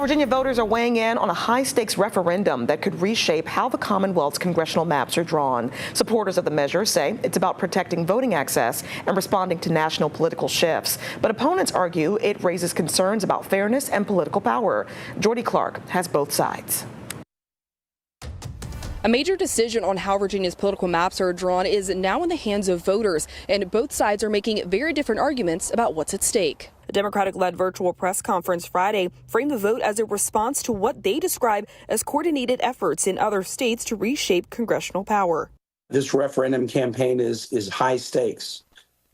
Virginia voters are weighing in on a high-stakes referendum that could reshape how the Commonwealth's congressional maps are drawn. Supporters of the measure say it's about protecting voting access and responding to national political shifts. But opponents argue it raises concerns about fairness and political power. Jordie Clark has both sides. A major decision on how Virginia's political maps are drawn is now in the hands of voters, and both sides are making very different arguments about what's at stake. A Democratic-led virtual press conference Friday framed the vote as a response to what they describe as coordinated efforts in other states to reshape congressional power. This referendum campaign is high stakes.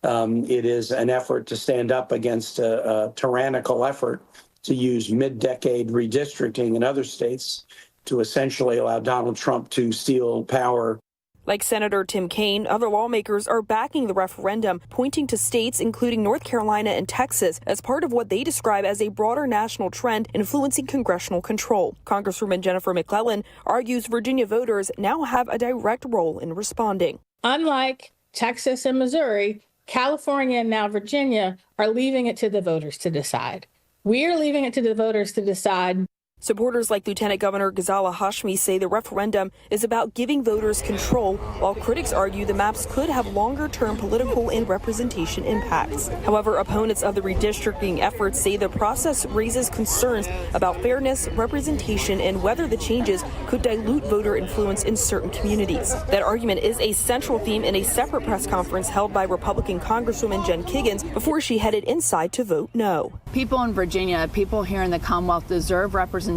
It is an effort to stand up against a tyrannical effort to use mid-decade redistricting in other states to essentially allow Donald Trump to steal power. Like Senator Tim Kaine, other lawmakers are backing the referendum, pointing to states including North Carolina and Texas as part of what they describe as a broader national trend influencing congressional control. Congresswoman Jennifer McClellan argues Virginia voters now have a direct role in responding. Unlike Texas and Missouri, California and now Virginia are leaving it to the voters to decide. We are leaving it to the voters to decide. Supporters like Lieutenant Governor Ghazala Hashmi say the referendum is about giving voters control, while critics argue the maps could have longer-term political and representation impacts. However, opponents of the redistricting efforts say the process raises concerns about fairness, representation, and whether the changes could dilute voter influence in certain communities. That argument is a central theme in a separate press conference held by Republican Congresswoman Jen Kiggins before she headed inside to vote no. People in Virginia, people here in the Commonwealth deserve representation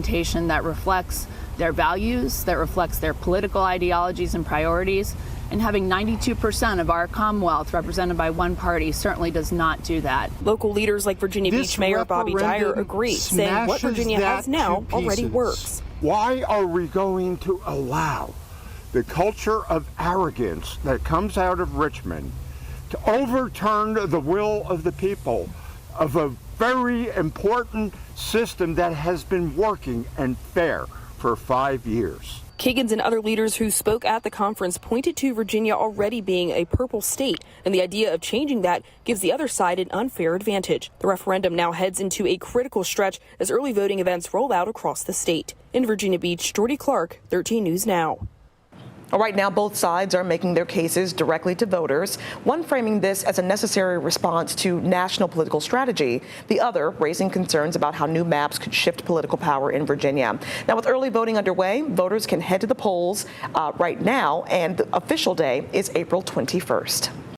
that reflects their values, that reflects their political ideologies and priorities. And having 92% of our Commonwealth represented by one party certainly does not do that. Local leaders like Virginia Beach Mayor Bobby Dyer agree, saying what Virginia has now already works. Why are we going to allow the culture of arrogance that comes out of Richmond to overturn the will of the people of a very important system that has been working and fair for 5 years? Kiggins and other leaders who spoke at the conference pointed to Virginia already being a purple state, and the idea of changing that gives the other side an unfair advantage. The referendum now heads into a critical stretch as early voting events roll out across the state. In Virginia Beach, Jordie Clark, 13 News Now. All right, now both sides are making their cases directly to voters, one framing this as a necessary response to national political strategy, the other raising concerns about how new maps could shift political power in Virginia. Now, with early voting underway, voters can head to the polls right now, and the official day is April 21st.